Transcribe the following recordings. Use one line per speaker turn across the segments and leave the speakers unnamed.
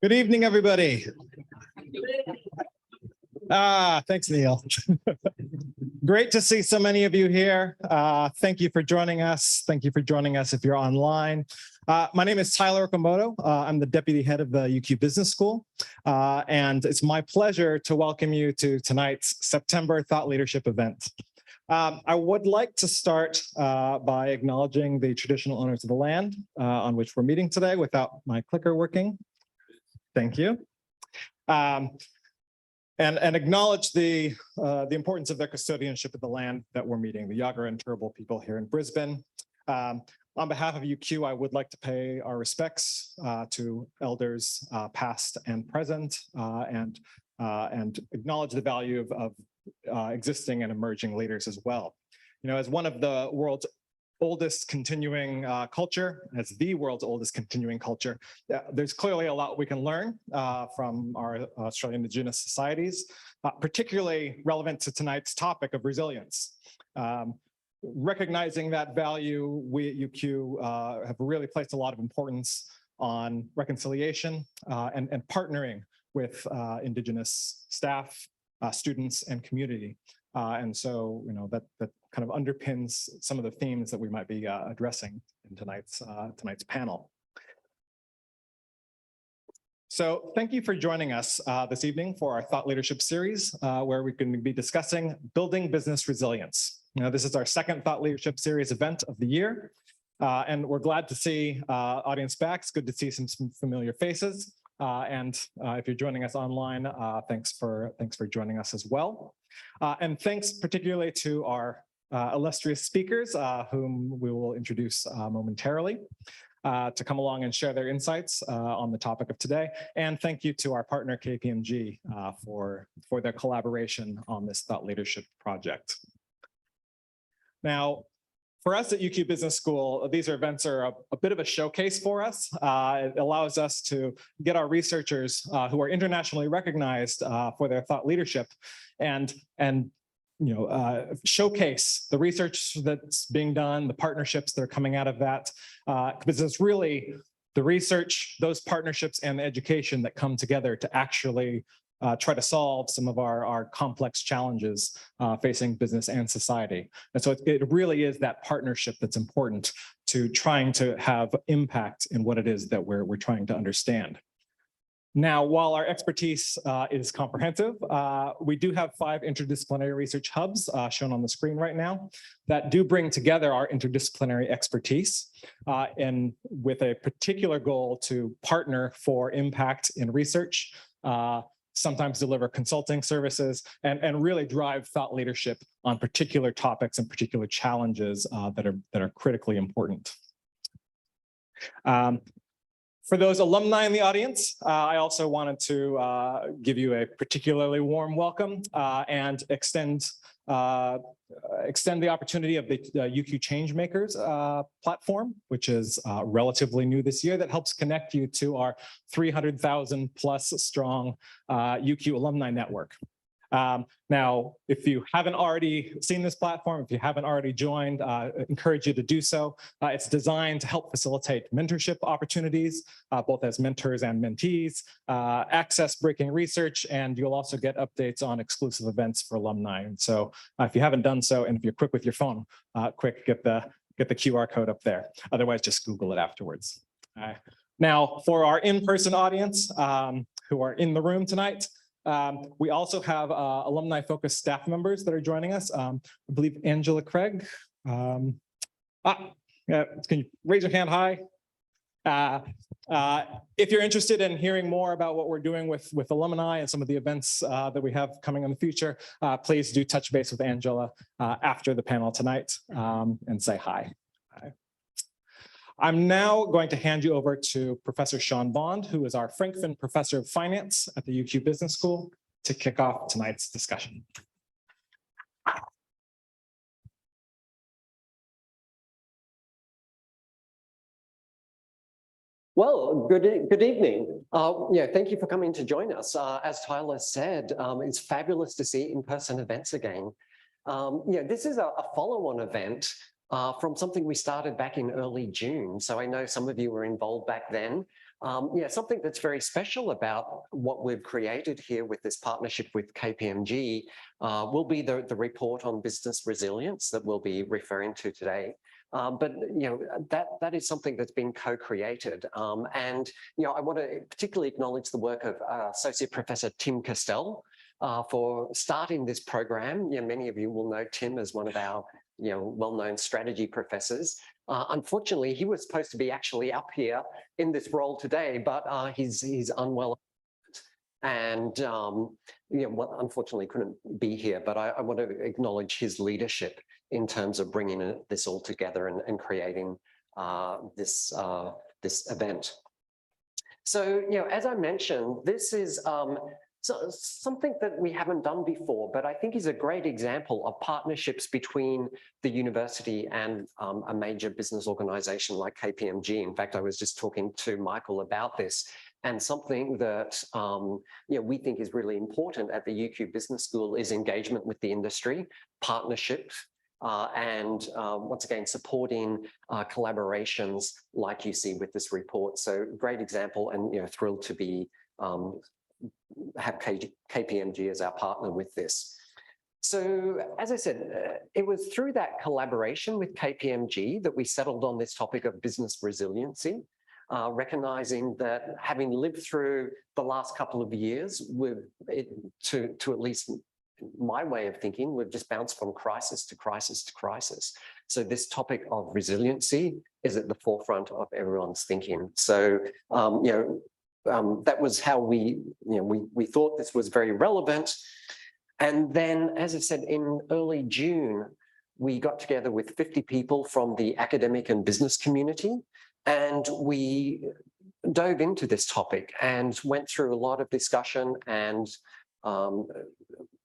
Good evening, everybody. Thanks, Neil. Great to see so many of you here. Thank you for joining us. Thank you for joining us if you're online. My name is Tyler Okimoto. I'm the deputy head of the UQ Business School. And it's my pleasure to welcome you to tonight's September Thought Leadership event. I would like to start by acknowledging the traditional owners of the land on which we're meeting today without my clicker working. Thank you. And acknowledge the importance of their custodianship of the land that we're meeting, the Yagra and Turrbal people here in Brisbane. On behalf of UQ, I would like to pay our respects to elders past and present, and acknowledge the value of existing and emerging leaders as well. You know, as one of the world's oldest continuing culture, as the world's oldest continuing culture, there's clearly a lot we can learn from our Australian Indigenous societies, particularly relevant to tonight's topic of resilience. Recognizing that value, we at UQ have really placed a lot of importance on reconciliation and partnering with Indigenous staff, students, and community. And so, you know, that kind of underpins some of the themes that we might be addressing in tonight's panel. So thank you for joining us this evening for our Thought Leadership Series, where we're going to be discussing building business resilience. You know, this is our second Thought Leadership Series event of the year, and we're glad to see audience back. It's good to see some familiar faces. And if you're joining us online, thanks for joining us as well. And thanks particularly to our illustrious speakers, whom we will introduce momentarily, to come along and share their insights on the topic of today. And thank you to our partner KPMG for their collaboration on this thought leadership project. Now, for us at UQ Business School, these events are a bit of a showcase for us. It allows us to get our researchers who are internationally recognized for their thought leadership and you know, showcase the research that's being done, the partnerships that are coming out of that, because it's really the research, those partnerships, and the education that come together to actually try to solve some of our complex challenges facing business and society. And so it really is that partnership that's important to trying to have impact in what it is that we're trying to understand. Now, while our expertise is comprehensive, we do have 5 interdisciplinary research hubs shown on the screen right now that do bring together our interdisciplinary expertise and with a particular goal to partner for impact in research, sometimes deliver consulting services, and really drive thought leadership on particular topics and particular challenges that are critically important. For those alumni in the audience, I also wanted to give you a particularly warm welcome and extend the opportunity of the UQ Changemakers platform, which is relatively new this year, that helps connect you to our 300,000 plus strong UQ alumni network. Now, if you haven't already seen this platform, if you haven't already joined, I encourage you to do so. It's designed to help facilitate mentorship opportunities, both as mentors and mentees, access breaking research, and you'll also get updates on exclusive events for alumni. And so if you haven't done so, and if you're quick with your phone, get the QR code up there. Otherwise, just Google it afterwards. Now, for our in-person audience who are in the room tonight, we also have alumni-focused staff members that are joining us. I believe Angela Craig. Yeah, can you raise your hand high? If you're interested in hearing more about what we're doing with alumni and some of the events that we have coming in the future, please do touch base with Angela after the panel tonight and say hi. I'm now going to hand you over to Professor Shaun Bond, who is our Frankfin Professor of Finance at the UQ Business School, to kick off tonight's discussion.
Well, good evening. Yeah, thank you for coming to join us. As Tyler said, it's fabulous to see in-person events again. Yeah, this is a follow-on event from something we started back in early June. So I know some of you were involved back then. Yeah, something that's very special about what we've created here with this partnership with KPMG will be the report on business resilience that we'll be referring to today. But that is something that's been co-created, and I want to particularly acknowledge the work of Associate Professor Tim Castell for starting this program. Many of you will know Tim as one of our well-known strategy professors. Unfortunately, he was supposed to be actually up here in this role today, but he's unwell and unfortunately couldn't be here. But I want to acknowledge his leadership in terms of bringing this all together and creating this event. So as I mentioned, this is something that we haven't done before, but I think is a great example of partnerships between the university and a major business organization like KPMG. In fact, I was just talking to Michael about this, and something that we think is really important at the UQ Business School is engagement with the industry, partnerships, and once again, supporting collaborations like you see with this report. So great example, and thrilled to be have KPMG as our partner with this. So as I said, it was through that collaboration with KPMG that we settled on this topic of business resiliency, recognizing that having lived through the last couple of years, to at least my way of thinking, we've just bounced from crisis to crisis to crisis. So this topic of resiliency is at the forefront of everyone's thinking. So that was how we thought this was very relevant. And then, as I said, in early June, we got together with 50 people from the academic and business community, and we dove into this topic and went through a lot of discussion and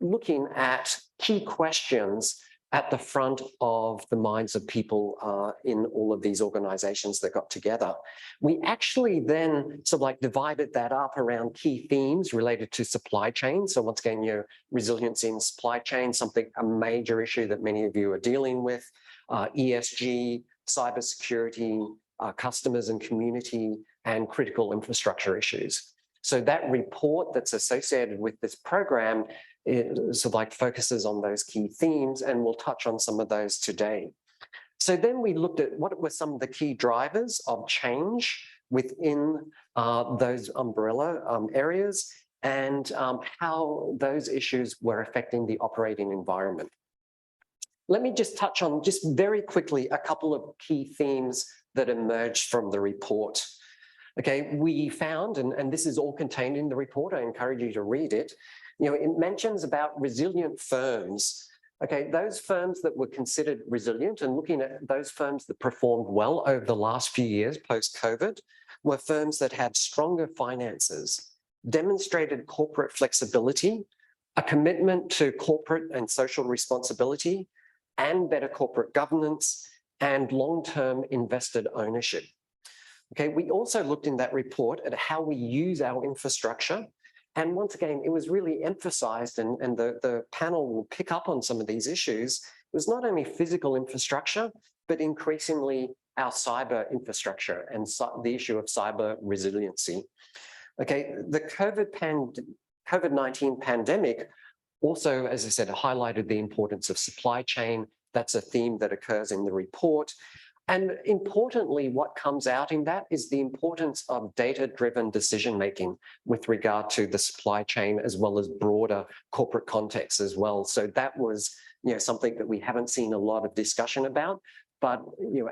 looking at key questions at the front of the minds of people in all of these organizations that got together. We actually then sort of like divided that up around key themes related to supply chain. So once again, resiliency in supply chain, a major issue that many of you are dealing with, ESG, cybersecurity, customers and community, and critical infrastructure issues. So that report that's associated with this program, it sort of like focuses on those key themes, and we'll touch on some of those today. So then we looked at what were some of the key drivers of change within those umbrella areas, and how those issues were affecting the operating environment. Let me just touch on, just very quickly, a couple of key themes that emerged from the report. Okay, we found, and this is all contained in the report, I encourage you to read it, it mentions about resilient firms. Okay, those firms that were considered resilient, and looking at those firms that performed well over the last few years post-COVID, were firms that had stronger finances, demonstrated corporate flexibility, a commitment to corporate and social responsibility, and better corporate governance, and long-term invested ownership. Okay, we also looked in that report at how we use our infrastructure. And once again, it was really emphasized, and the panel will pick up on some of these issues. It was not only physical infrastructure, but increasingly our cyber infrastructure and the issue of cyber resiliency. Okay, the COVID-19 pandemic also, as I said, highlighted the importance of supply chain. That's a theme that occurs in the report. And importantly, what comes out in that is the importance of data-driven decision-making with regard to the supply chain, as well as broader corporate context as well. So that was, something that we haven't seen a lot of discussion about, but,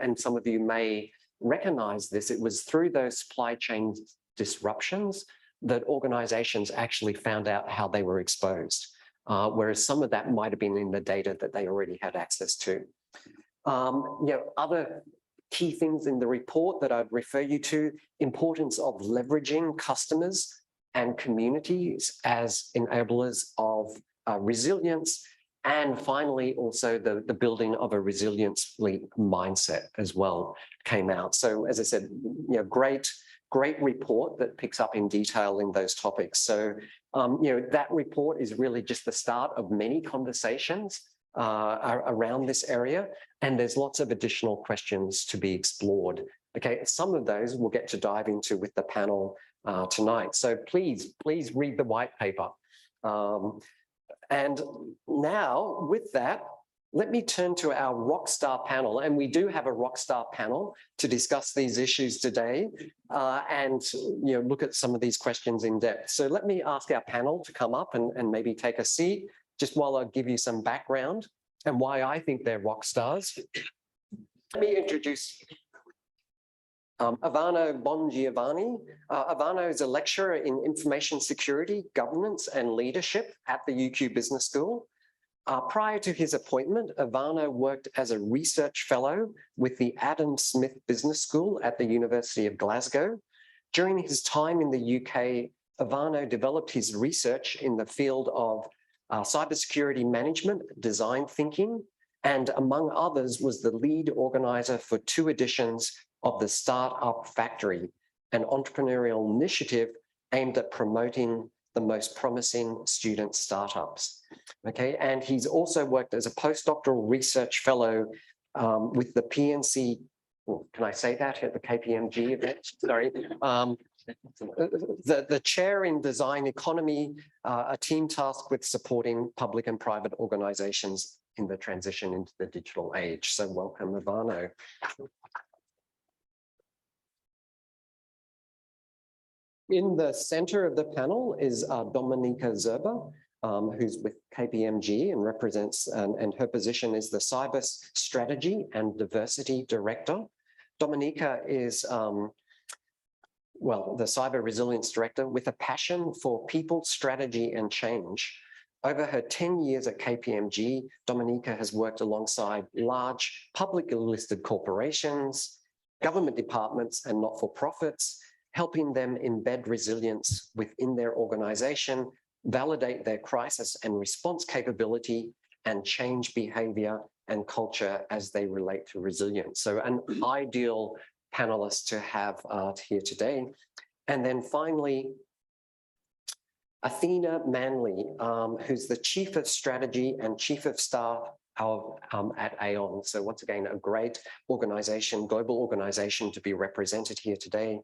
and some of you may recognize this, it was through those supply chain disruptions that organizations actually found out how they were exposed, whereas some of that might have been in the data that they already had access to. Other key things in the report that I'd refer you to, importance of leveraging customers and communities as enablers of resilience, and finally also the building of a resilience mindset as well came out. So as I said, great report that picks up in detail in those topics. So that report is really just the start of many conversations around this area, and there's lots of additional questions to be explored. Okay, some of those we'll get to dive into with the panel tonight. So please read the white paper. And now with that, let me turn to our rockstar panel, and we do have a rockstar panel to discuss these issues today and look at some of these questions in depth. So let me ask our panel to come up and maybe take a seat, just while I give you some background and why I think they're rock stars. Let me introduce Ivano Bongiovanni. Ivano is a lecturer in information security, governance and leadership at the UQ Business School. Prior to his appointment, Ivano worked as a research fellow with the Adam Smith Business School at the University of Glasgow. During his time in the UK, Ivano developed his research in the field of cybersecurity management, design thinking, and among others was the lead organizer for 2 editions of the Startup Factory, an entrepreneurial initiative aimed at promoting the most promising student startups. Okay, and he's also worked as a postdoctoral research fellow with the PNC, can I say that at the KPMG event? Sorry. The chair in design economy, a team tasked with supporting public and private organizations in the transition into the digital age. So welcome, Ivano. In the center of the panel is Dominika Zerbe, who's with KPMG and represents, and her position is the Cyber Strategy and Diversity Director. Dominika is, the Cyber Resilience Director with a passion for people, strategy and change. Over her 10 years at KPMG, Dominika has worked alongside large publicly listed corporations, government departments and not-for-profits, helping them embed resilience within their organization, validate their crisis and response capability, and change behavior and culture as they relate to resilience. So an ideal panelist to have here today. And then finally, Athena Manley, who's the Chief of Strategy and Chief of Staff at Aon. So once again, a great organization, global organization to be represented here today.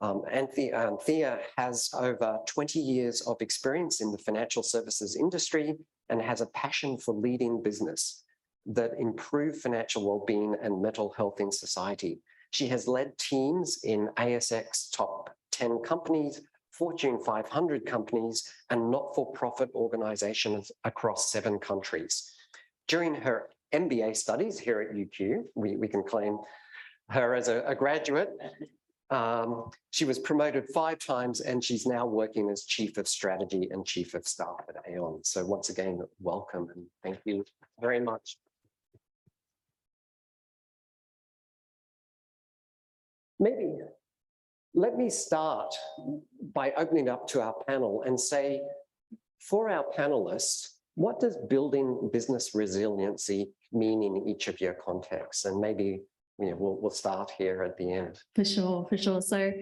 Thea has over 20 years of experience in the financial services industry and has a passion for leading business that improve financial well-being and mental health in society. She has led teams in ASX top 10 companies, Fortune 500 companies, and not-for-profit organizations across 7 countries. During her MBA studies here at UQ, we can claim her as a graduate. She was promoted 5 times and she's now working as Chief of Strategy and Chief of Staff at Aon. So once again, welcome and thank you very much. Maybe let me start by opening up to our panel and say, for our panelists, what does building business resiliency mean in each of your contexts? And maybe we'll start here at the end.
For sure. So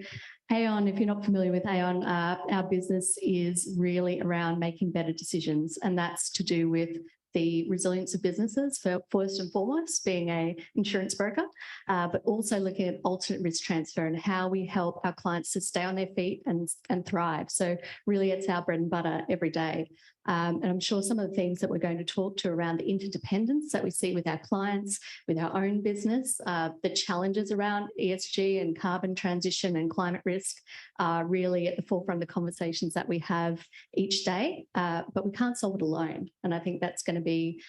Aon, if you're not familiar with Aon, our business is really around making better decisions, and that's to do with the resilience of businesses, first and foremost, being an insurance broker, but also looking at alternate risk transfer and how we help our clients to stay on their feet and thrive. So really it's our bread and butter every day. And I'm sure some of the things that we're going to talk to around the interdependence that we see with our clients, with our own business, the challenges around ESG and carbon transition and climate risk are really at the forefront of the conversations that we have each day, but we can't solve it alone. And I think that's going to be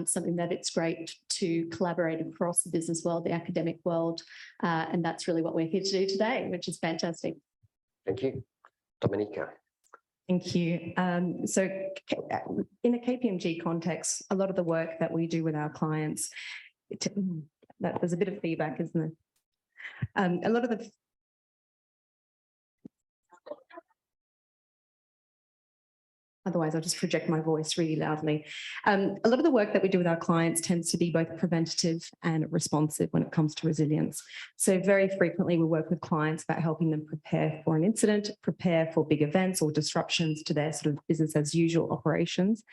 something that it's great to collaborate across the business world, the academic world, and that's really what we're here to do today, which is fantastic.
Thank you. Dominika.
Thank you. So in a KPMG context, a lot of the work that we do with our clients, there's a bit of feedback, isn't there? A lot of the Otherwise, I'll just project my voice really loudly. A lot of the work that we do with our clients tends to be both preventative and responsive when it comes to resilience. So very frequently we work with clients about helping them prepare for an incident, prepare for big events or disruptions to their sort of business as usual operations.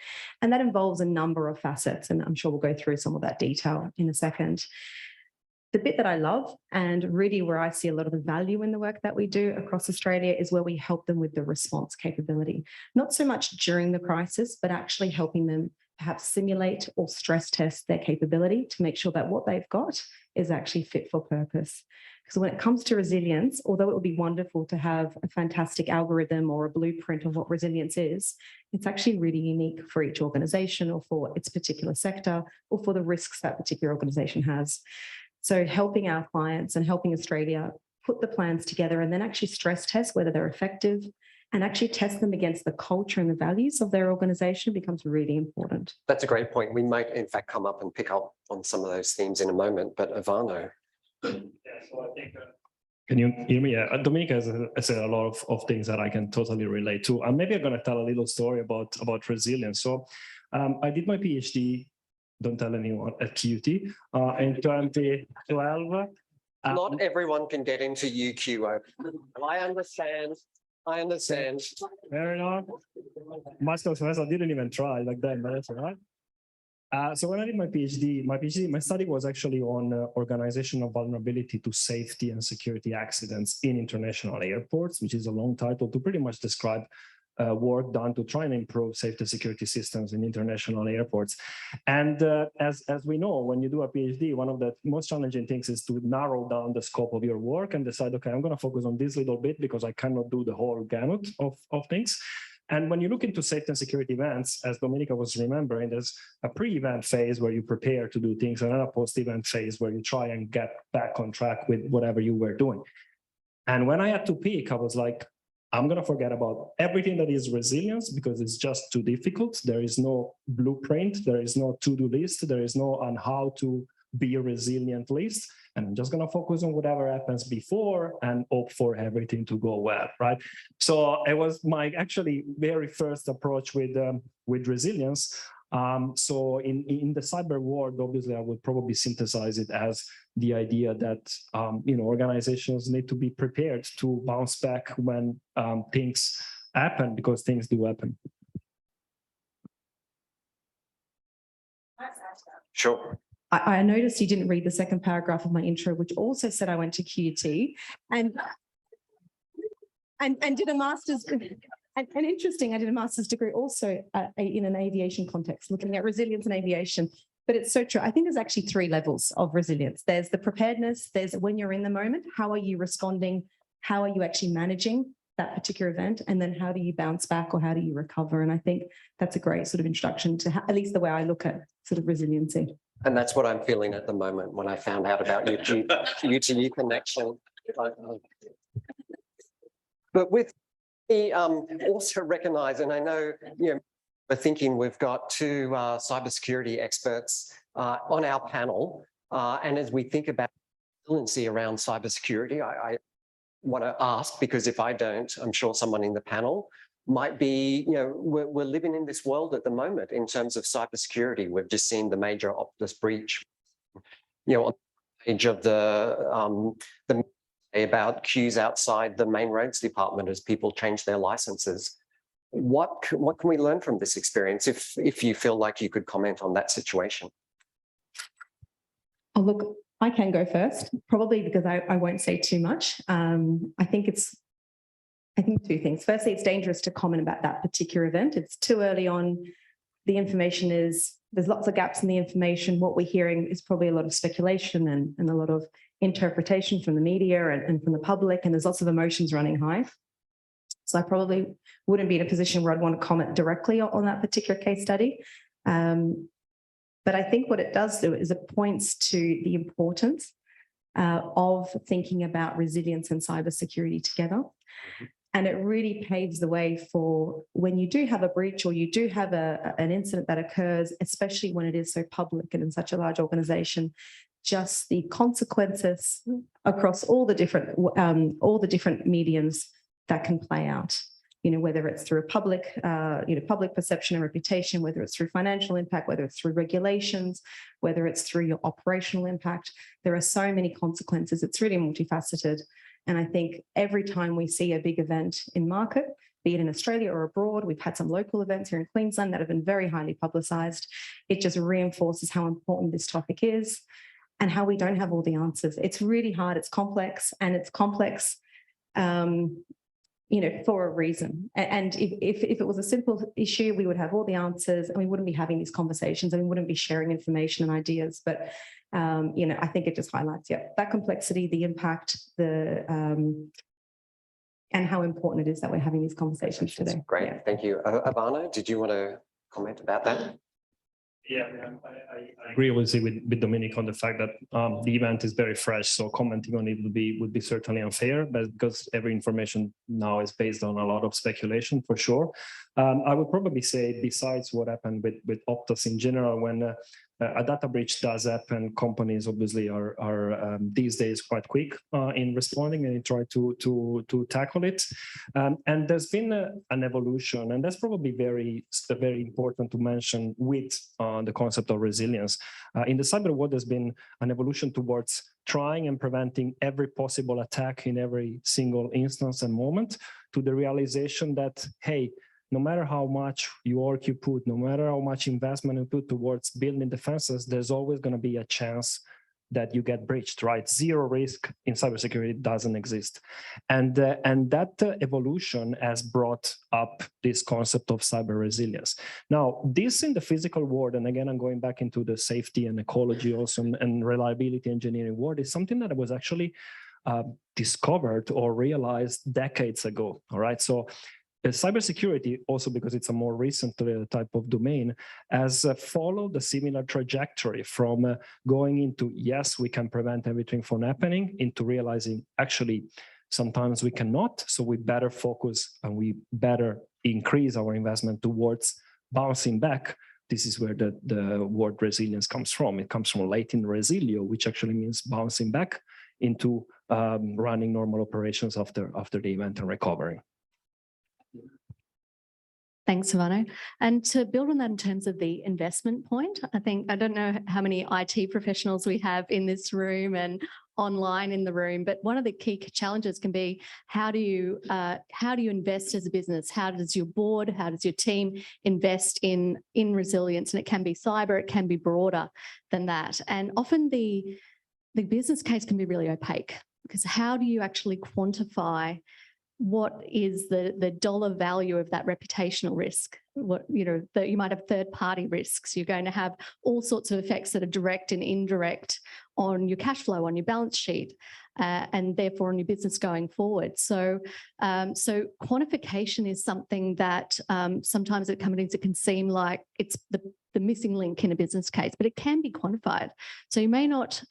And that involves a number of facets, and I'm sure we'll go through some of that detail in a second. The bit that I love and really where I see a lot of the value in the work that we do across Australia is where we help them with the response capability. Not so much during the crisis, but actually helping them perhaps simulate or stress test their capability to make sure that what they've got is actually fit for purpose. Because when it comes to resilience, although it would be wonderful to have a fantastic algorithm or a blueprint of what resilience is, it's actually really unique for each organisation or for its particular sector or for the risks that particular organisation has. So helping our clients and helping Australia put the plans together and then actually stress test whether they're effective and actually test them against the culture and the values of their organisation becomes really important.
That's a great point. We might, in fact, come up and pick up on some of those themes in a moment, but Ivano.
Yeah, so I think, can you hear me? Yeah, Dominika has a lot of things that I can totally relate to. And maybe I'm going to tell a little story about resilience. So I did my PhD, don't tell anyone, at QUT in 2012.
Not everyone can get into UQO. I understand.
Fair enough. Master's professor didn't even try like that, but that's all right. So when I did my PhD, my study was actually on organizational vulnerability to safety and security accidents in international airports, which is a long title to pretty much describe work done to try and improve safety and security systems in international airports. And as we know, when you do a PhD, one of the most challenging things is to narrow down the scope of your work and decide, okay, I'm going to focus on this little bit because I cannot do the whole gamut of things. And when you look into safety and security events, as Dominika was remembering, there's a pre-event phase where you prepare to do things and then a post-event phase where you try and get back on track with whatever you were doing. And when I had to pick, I was like, I'm going to forget about everything that is resilience because it's just too difficult. There is no blueprint. There is no to-do list. There is no on how to be a resilient list. And I'm just going to focus on whatever happens before and hope for everything to go well, right? So it was my actually very first approach with resilience. So in the cyber world, obviously, I would probably synthesize it as the idea that organizations need to be prepared to bounce back when things happen, because things do happen.
Sure.
I noticed you didn't read the second paragraph of my intro, which also said I went to QUT and did a master's. And interesting, I did a master's degree also in an aviation context, looking at resilience in aviation. But it's so true. I think there's actually 3 levels of resilience. There's the preparedness. There's when you're in the moment, how are you responding? How are you actually managing that particular event? And then how do you bounce back or how do you recover? And I think that's a great sort of introduction to at least the way I look at sort of resiliency.
And that's what I'm feeling at the moment when I found out about your UTU connection. But with the also recognise, and I know we're thinking we've got 2 cybersecurity experts on our panel, and as we think about resiliency around cybersecurity, I want to ask, because if I don't, I'm sure someone in the panel might be, we're living in this world at the moment in terms of cybersecurity. We've just seen the major Optus breach, on the page of the about queues outside the main roads department as people change their licenses. What can we learn from this experience, if you feel like you could comment on that situation?
Oh, look, I can go first, probably because I won't say too much. I think 2 things. Firstly, it's dangerous to comment about that particular event. It's too early on. The information there's lots of gaps in the information. What we're hearing is probably a lot of speculation and a lot of interpretation from the media and from the public, and there's lots of emotions running high. So I probably wouldn't be in a position where I'd want to comment directly on that particular case study. But I think what it does do is it points to the importance of thinking about resilience and cybersecurity together. Mm-hmm. And it really paves the way for when you do have a breach or you do have an incident that occurs, especially when it is so public and in such a large organization, just the consequences across all the different mediums that can play out. whether it's through a public, public perception and reputation, whether it's through financial impact, whether it's through regulations, whether it's through your operational impact. There are so many consequences. It's really multifaceted. And I think every time we see a big event in market, be it in Australia or abroad, we've had some local events here in Queensland that have been very highly publicised. It just reinforces how important this topic is and how we don't have all the answers. It's really hard, it's complex, and it's complex, for a reason. And if it was a simple issue, we would have all the answers and we wouldn't be having these conversations and we wouldn't be sharing information and ideas. But, I think it just highlights, that complexity, the impact, and how important it is that we're having these conversations today.
Great,
Yeah.
thank you. Ivano, did you want to comment about that?
Yeah, I agree with Dominika on the fact that the event is very fresh, so commenting on it would be certainly unfair, but because every information now is based on a lot of speculation for sure. I would probably say, besides what happened with Optus in general, when a data breach does happen, companies obviously are these days quite quick in responding and try to tackle it. And there's been an evolution, and that's probably very important to mention with the concept of resilience. In the cyber world, there's been an evolution towards trying and preventing every possible attack in every single instance and moment, to the realization that, hey, no matter how much work you put, no matter how much investment you put towards building defenses, there's always going to be a chance that you get breached, right? Zero risk in cybersecurity doesn't exist. And that evolution has brought up this concept of cyber resilience. Now, this in the physical world, and again, I'm going back into the safety and ecology also and reliability engineering world, is something that was actually discovered or realized decades ago, all right? So cybersecurity, also because it's a more recent type of domain, has followed a similar trajectory from going into, yes, we can prevent everything from happening, into realizing actually sometimes we cannot, so we better focus and we better increase our investment towards bouncing back. This is where the word resilience comes from. It comes from Latin resilio, which actually means bouncing back into running normal operations after the event and recovering.
Thanks, Ivano. And to build on that in terms of the investment point, I don't know how many IT professionals we have in this room and online in the room, but one of the key challenges can be, how do you invest as a business? How does your board, how does your team invest in resilience? And it can be cyber, it can be broader than that. And often the business case can be really opaque, because how do you actually quantify what is the dollar value of that reputational risk? That you might have third-party risks. You're going to have all sorts of effects that are direct and indirect on your cash flow, on your balance sheet, and therefore on your business going forward. So quantification is something that sometimes at companies it can seem like it's the missing link in a business case, but it can be quantified. So you might not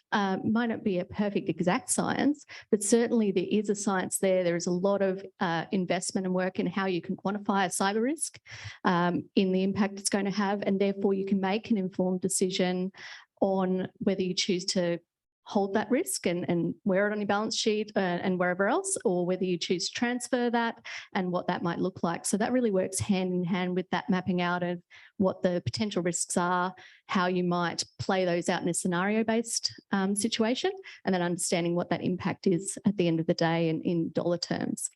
be a perfect exact science, but certainly there is a science there. There is a lot of investment and work in how you can quantify a cyber risk, in the impact it's going to have, and therefore you can make an informed decision on whether you choose to hold that risk and wear it on your balance sheet and wherever else, or whether you choose to transfer that and what that might look like. So that really works hand in hand with that mapping out of what the potential risks are, how you might play those out in a scenario-based situation, and then understanding what that impact is at the end of the day and in dollar terms.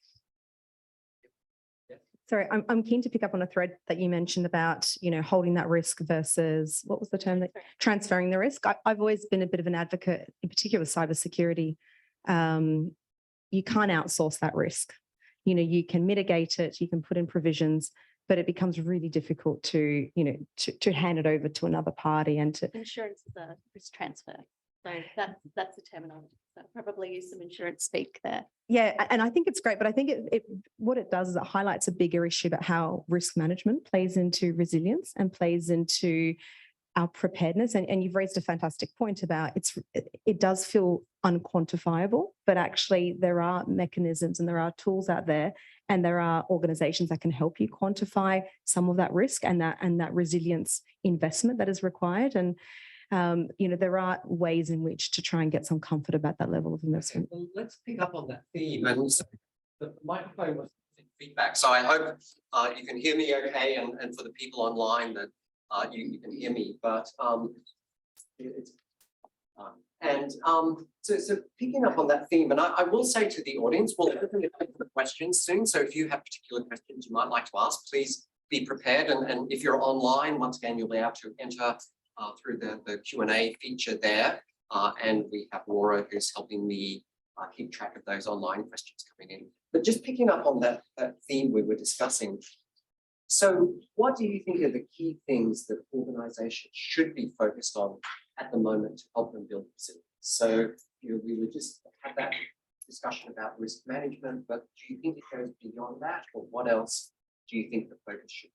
Sorry, I'm keen to pick up on a thread that you mentioned about, holding that risk versus, what was the term? Transferring the risk. I've always been a bit of an advocate, in particular with cybersecurity. You can't outsource that risk. You can mitigate it, you can put in provisions, but it becomes really difficult to hand it over to another party and to.
Insurance is a risk transfer. So that's the terminology. So probably use some insurance speak there.
Yeah, and I think it's great, but I think what it does is it highlights a bigger issue about how risk management plays into resilience and plays into our preparedness. And you've raised a fantastic point about it does feel unquantifiable, but actually there are mechanisms and there are tools out there, and there are organizations that can help you quantify some of that risk and that resilience investment that is required. And there are ways in which to try and get some comfort about that level of investment.
Well, let's pick up on that theme. And so the microphone was feedback. So I hope you can hear me okay, and for the people online that you can hear me. But so picking up on that theme, and I will say to the audience, we'll open it up for questions soon. So if you have particular questions you might like to ask, please be prepared. And if you're online, once again, you'll be able to enter through the Q&A feature there. And we have Laura who's helping me keep track of those online questions coming in. But just picking up on that theme we were discussing. So what do you think are the key things that organizations should be focused on at the moment to help them build resilience? So we would just have that discussion about risk management, but do you think it goes beyond that, or what else do you think the focus should be?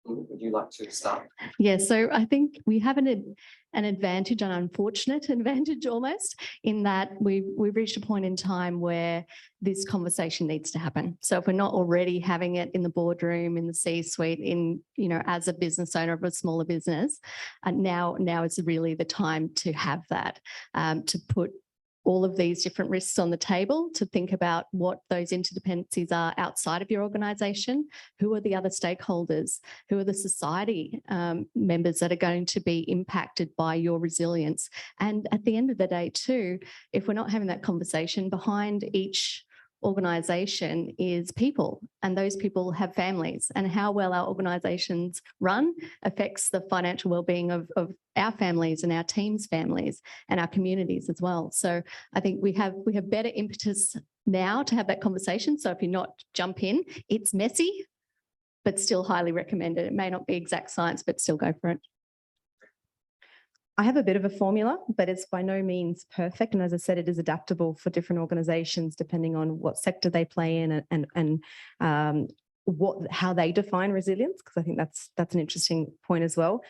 Would you like to start?
Yeah, so I think we have an advantage, an unfortunate advantage almost, in that we've reached a point in time where this conversation needs to happen. So if we're not already having it in the boardroom, in the C-suite, as a business owner of a smaller business, now is really the time to have that, to put all of these different risks on the table, to think about what those interdependencies are outside of your organisation. Who are the other stakeholders? Who are the society members that are going to be impacted by your resilience? And at the end of the day too, if we're not having that conversation, behind each organisation is people, and those people have families, and how well our organisations run affects the financial well-being of our families and our team's families and our communities as well. So I think we have better impetus now to have that conversation. So if you're not, jump in. It's messy, but still highly recommended. It may not be exact science, but still go for it.
I have a bit of a formula, but it's by no means perfect. And as I said, it is adaptable for different organizations depending on what sector they play in and how they define resilience, because I think that's an interesting point as well.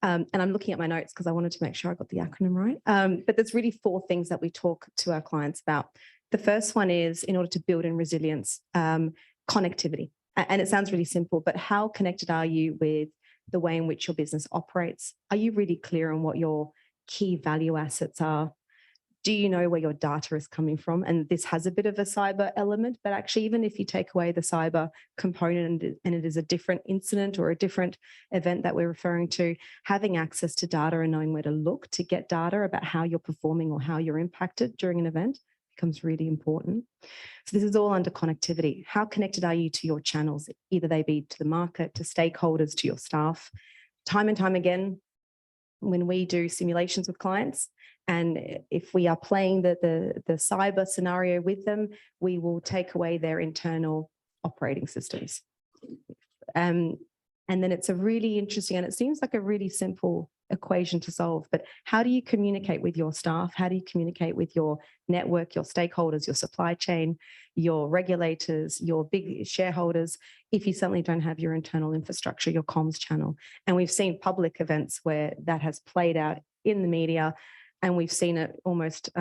And I'm looking at my notes because I wanted to make sure I got the acronym right. But there's really 4 things that we talk to our clients about. The first one is, in order to build in resilience, connectivity. And it sounds really simple, but how connected are you with the way in which your business operates? Are you really clear on what your key value assets are? Do you know where your data is coming from? And this has a bit of a cyber element, but actually, even if you take away the cyber component and it is a different incident or a different event that we're referring to, having access to data and knowing where to look to get data about how you're performing or how you're impacted during an event becomes really important. So this is all under connectivity. How connected are you to your channels, either they be to the market, to stakeholders, to your staff? Time and time again, when we do simulations with clients, and if we are playing the cyber scenario with them, we will take away their internal operating systems. And then it's a really interesting, and it seems like a really simple equation to solve, but how do you communicate with your staff? How do you communicate with your network, your stakeholders, your supply chain, your regulators, your big shareholders, if you suddenly don't have your internal infrastructure, your comms channel? And we've seen public events where that has played out in the media, and we've seen it almost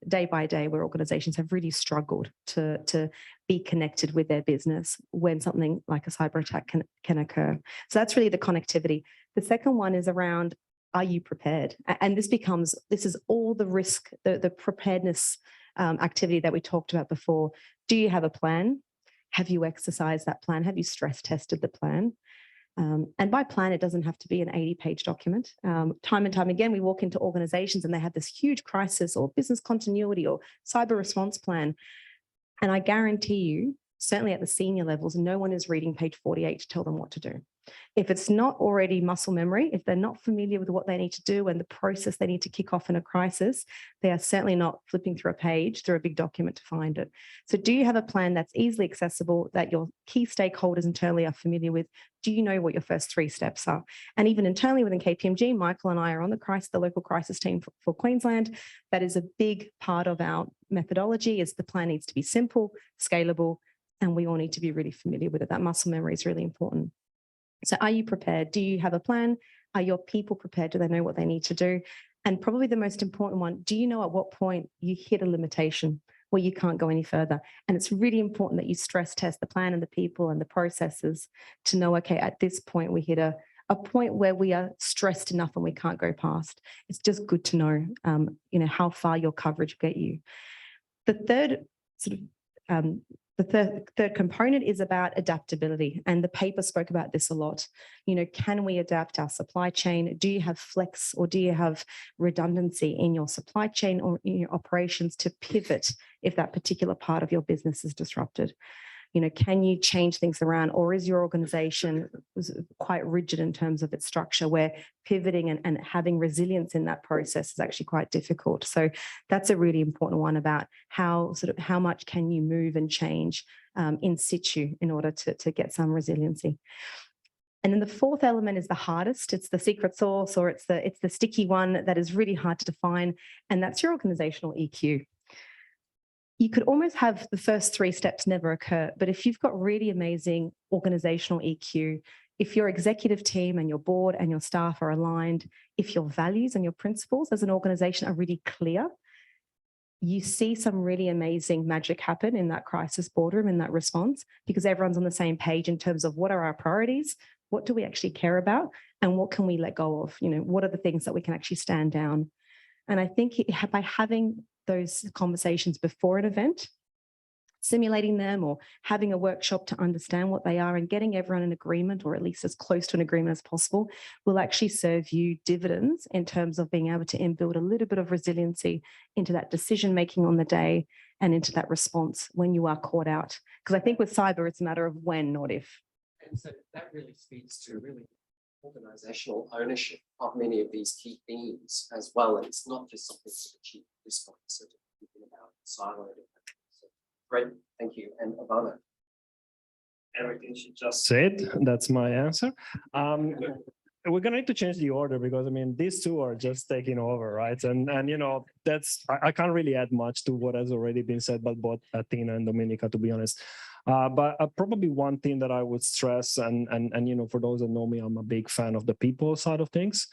day by day where organizations have really struggled to be connected with their business when something like a cyber attack can occur. So that's really the connectivity. The second one is around, are you prepared? And this is all the risk, the preparedness activity that we talked about before. Do you have a plan? Have you exercised that plan? Have you stress tested the plan? And by plan, it doesn't have to be an 80-page document. Time and time again, we walk into organizations and they have this huge crisis or business continuity or cyber response plan. And I guarantee you, certainly at the senior levels, no one is reading page 48 to tell them what to do. If it's not already muscle memory, if they're not familiar with what they need to do and the process they need to kick off in a crisis, they are certainly not flipping through a page, through a big document to find it. So do you have a plan that's easily accessible, that your key stakeholders internally are familiar with? Do you know what your first 3 steps are? And even internally within KPMG, Michael and I are on the local crisis team for Queensland. That is a big part of our methodology, is the plan needs to be simple, scalable, and we all need to be really familiar with it. That muscle memory is really important. So are you prepared? Do you have a plan? Are your people prepared? Do they know what they need to do? And probably the most important one, do you know at what point you hit a limitation where you can't go any further? And it's really important that you stress test the plan and the people and the processes to know, okay, at this point we hit a point where we are stressed enough and we can't go past. It's just good to know, how far your coverage will get you. The third sort of the third component is about adaptability, and the paper spoke about this a lot. You know, can we adapt our supply chain? Do you have flex, or do you have redundancy in your supply chain or in your operations to pivot if that particular part of your business is disrupted? You know, can you change things around, or is your organization quite rigid in terms of its structure, where pivoting and having resilience in that process is actually quite difficult? So that's a really important one, about how much can you move and change in situ in order to get some resiliency. And then the fourth element is the hardest. It's the secret sauce, or it's the sticky one that is really hard to define, and that's your organizational EQ. You could almost have the first three steps never occur, but if you've got really amazing organizational EQ, if your executive team and your board and your staff are aligned, if your values and your principles as an organization are really clear, you see some really amazing magic happen in that crisis boardroom, in that response, because everyone's on the same page in terms of what are our priorities, what do we actually care about, and what can we let go of? You know, what are the things that we can actually stand down? And I think by having those conversations before an event, simulating them or having a workshop to understand what they are and getting everyone in agreement, or at least as close to an agreement as possible, will actually serve you dividends in terms of being able to inbuild a little bit of resiliency into that decision making on the day and into that response when you are caught out. Because I think with cyber, it's a matter of when, not if.
And so that really speaks to really organizational ownership of many of these key themes as well. And it's not just something to achieve this point, so thinking about siloed. So, great, thank you. And Ivano.
Everything she just said, that's my answer. We're gonna need to change the order, because I mean, these two are just taking over, right? And you know, that's I can't really add much to what has already been said by both Athena and Dominika, to be honest. But probably one thing that I would stress, and you know, for those that know me, I'm a big fan of the people side of things,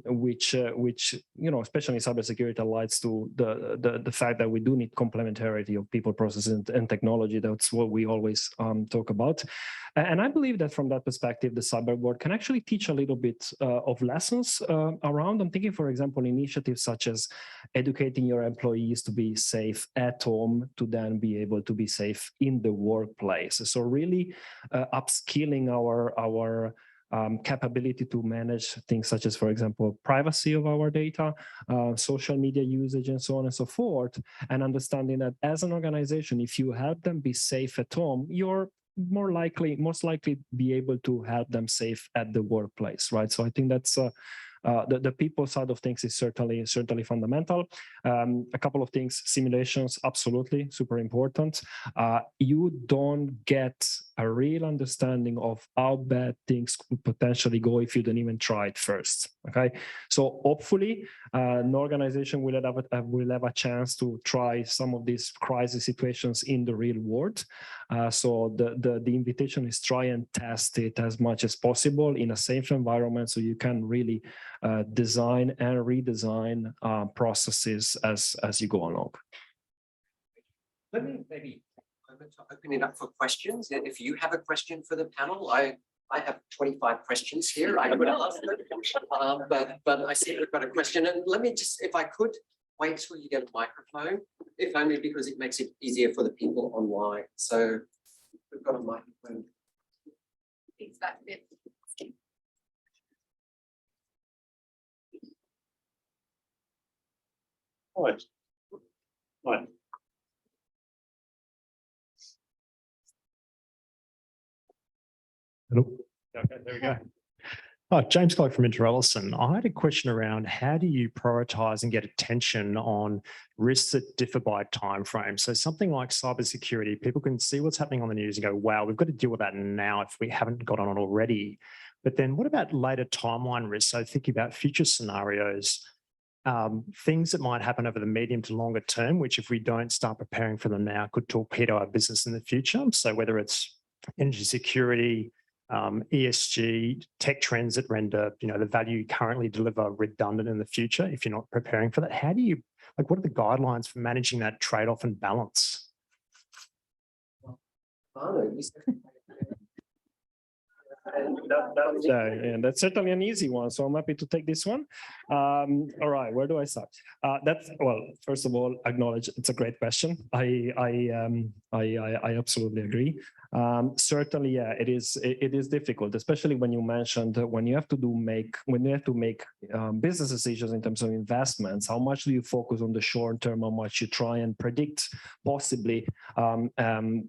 which you know, especially in cybersecurity, aligns to the fact that we do need complementarity of people, processes, and technology. That's what we always talk about. And I believe that from that perspective, the cyber board can actually teach a little bit of lessons around. I'm thinking, for example, initiatives such as educating your employees to be safe at home, to then be able to be safe in the workplace. So really upskilling our capability to manage things such as, for example, privacy of our data, social media usage, and so on and so forth, and understanding that as an organization, if you help them be safe at home, you're most likely be able to help them safe at the workplace, right? So I think that's the people side of things is certainly fundamental. A couple of things: simulations, absolutely super important. You don't get a real understanding of how bad things could potentially go if you don't even try it first. Okay, so hopefully an organization will have a chance to try some of these crisis situations in the real world. So the invitation is try and test it as much as possible in a safe environment, so you can really design and redesign processes as you go along.
Let me maybe open it up for questions. If you have a question for the panel, I have 25 questions here. I could ask them, but I see we've got a question. And let me just, if I could, wait till you get a microphone, if only because it makes it easier for the people online. So we've got a microphone.
Thanks, that bit.
Right. Right.
Hello.
Okay, there we go.
Oh, James Clark from Interellison. I had a question around how do you prioritize and get attention on risks that differ by time frame? So something like cybersecurity, people can see what's happening on the news and go, wow, we've got to deal with that now if we haven't got on it already. But then what about later timeline risks? So thinking about future scenarios, things that might happen over the medium to longer term, which if we don't start preparing for them now could torpedo our business in the future. So whether it's energy security, ESG, tech trends that render, the value you currently deliver redundant in the future, if you're not preparing for that, how do you, what are the guidelines for managing that trade-off and balance?
That's certainly an easy one, so I'm happy to take this one. All right, where do I start? Well, first of all, acknowledge it's a great question. I absolutely agree. Certainly, yeah, it is difficult, especially when you mentioned when you have to make business decisions in terms of investments. How much do you focus on the short term? How much you try and predict, possibly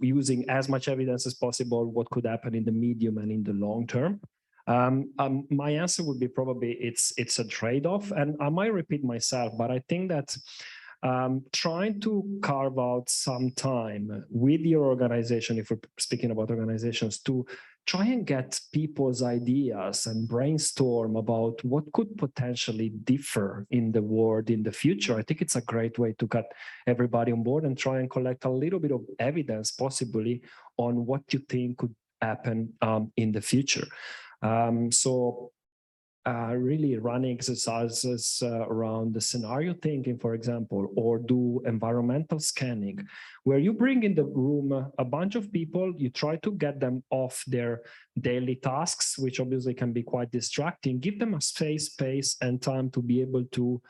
using as much evidence as possible what could happen in the medium and in the long term. My answer would be probably it's a trade-off, and I might repeat myself, but I think that trying to carve out some time with your organization, if we're speaking about organizations, to try and get people's ideas and brainstorm about what could potentially differ in the world in the future. I think it's a great way to get everybody on board and try and collect a little bit of evidence, possibly, on what you think could happen in the future. Really running exercises around the scenario thinking, for example, or do environmental scanning, where you bring in the room a bunch of people, you try to get them off their daily tasks, which obviously can be quite distracting, give them a space and time to be able to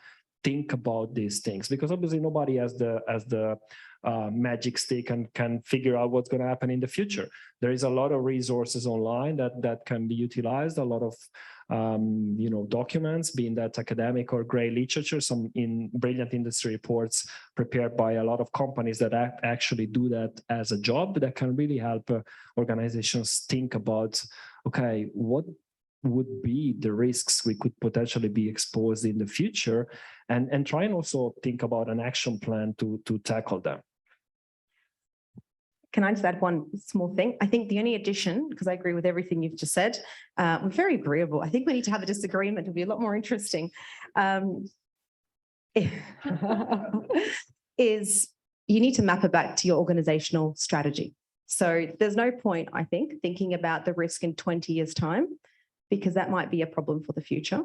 think about these things, because obviously nobody has the magic stick and can figure out what's going to happen in the future. There is a lot of resources online that can be utilized, a lot of documents, being that academic or gray literature, some in brilliant industry reports prepared by a lot of companies that actually do that as a job, that can really help organizations think about, okay, what would be the risks we could potentially be exposed in the future, and try and also think about an action plan to tackle them.
Can I just add one small thing? I think the only addition, because I agree with everything you've just said, we're very agreeable. I think we need to have a disagreement. It'll be a lot more interesting. Is you need to map it back to your organizational strategy. So there's no point, I think, thinking about the risk in 20 years' time, because that might be a problem for the future.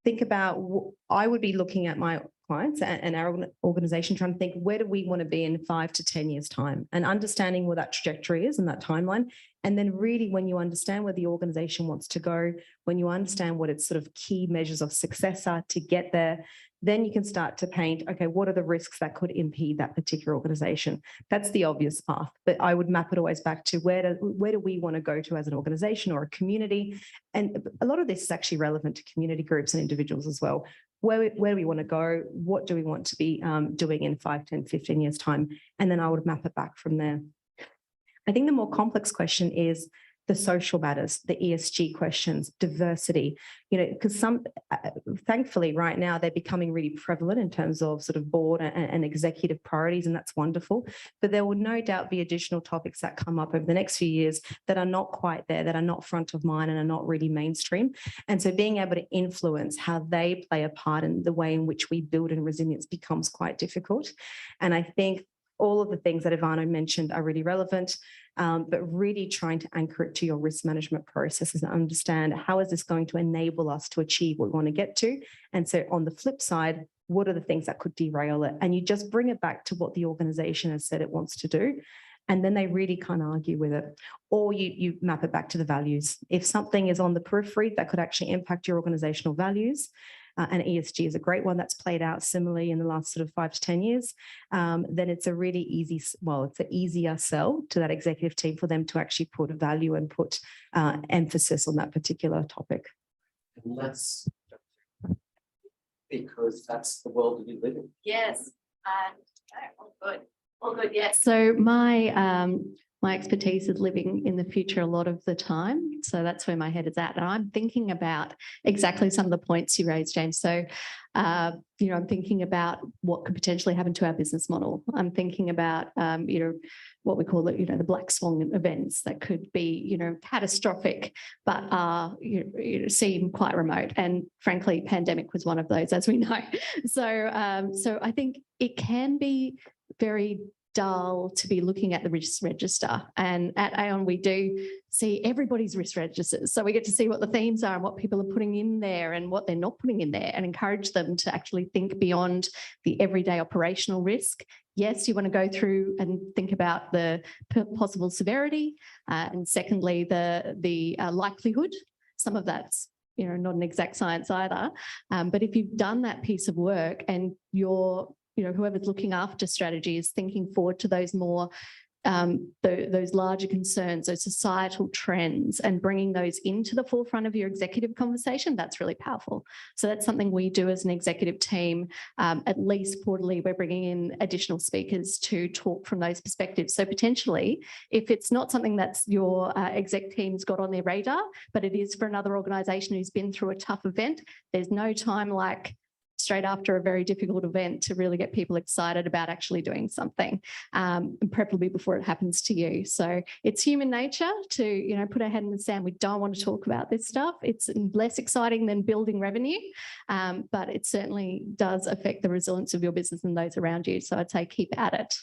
Think about, I would be looking at my clients and our organization, trying to think, where do we want to be in 5 to 10 years' time, and understanding where that trajectory is and that timeline. And then really, when you understand where the organization wants to go, when you understand what its sort of key measures of success are to get there, then you can start to paint, okay, what are the risks that could impede that particular organization? That's the obvious path, but I would map it always back to where do we want to go to as an organization or a community? And a lot of this is actually relevant to community groups and individuals as well. Where do we want to go? What do we want to be doing in 5, 10, 15 years' time? And then I would map it back from there. I think the more complex question is the social matters, the ESG questions, diversity, because thankfully right now they're becoming really prevalent in terms of sort of board and executive priorities, and that's wonderful. But there will no doubt be additional topics that come up over the next few years that are not quite there, that are not front of mind and are not really mainstream. And so being able to influence how they play a part in the way in which we build in resilience becomes quite difficult. And I think all of the things that Ivano mentioned are really relevant, but really trying to anchor it to your risk management processes and understand how is this going to enable us to achieve what we want to get to. And so on the flip side, what are the things that could derail it? And you just bring it back to what the organization has said it wants to do. And then they really can't argue with it. Or you map it back to the values. If something is on the periphery that could actually impact your organizational values, and ESG is a great one that's played out similarly in the last sort of 5 to 10 years, then it's a really easy, it's an easier sell to that executive team for them to actually put a value and put emphasis on that particular topic.
And that's because that's the world we live in.
Yes, all good. All good, yes. So my expertise is living in the future a lot of the time. So that's where my head is at. And I'm thinking about exactly some of the points you raised, James. So, I'm thinking about what could potentially happen to our business model. I'm thinking about, what we call it, the black swan events that could be, catastrophic, but seem quite remote. And frankly, pandemic was one of those, as we know. So I think it can be very dull to be looking at the risk register. And at Aon, we do see everybody's risk registers. So we get to see what the themes are and what people are putting in there and what they're not putting in there, and encourage them to actually think beyond the everyday operational risk. Yes, you want to go through and think about the possible severity, and secondly, the likelihood. Some of that's not an exact science either. But if you've done that piece of work and you're, whoever's looking after strategy is thinking forward to those more, those larger concerns, those societal trends, and bringing those into the forefront of your executive conversation, that's really powerful. So that's something we do as an executive team. At least quarterly, we're bringing in additional speakers to talk from those perspectives. So potentially, if it's not something that's your exec team's got on their radar, but it is for another organisation who's been through a tough event, there's no time like straight after a very difficult event to really get people excited about actually doing something, and preferably before it happens to you. So it's human nature to, put our head in the sand. We don't want to talk about this stuff. It's less exciting than building revenue, but it certainly does affect the resilience of your business and those around you. So I'd say keep at it.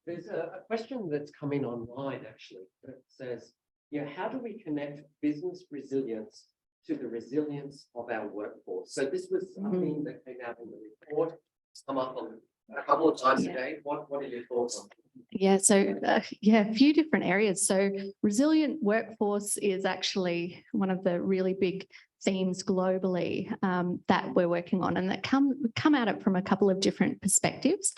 There's a question that's come in online, actually, that says, how do we connect business resilience to the resilience of our workforce? So this was something that came out in the report. It's come up on a couple of times today. What are your thoughts on it?
Yeah, so a few different areas. So resilient workforce is actually one of the really big themes globally that we're working on, and that come at it from a couple of different perspectives.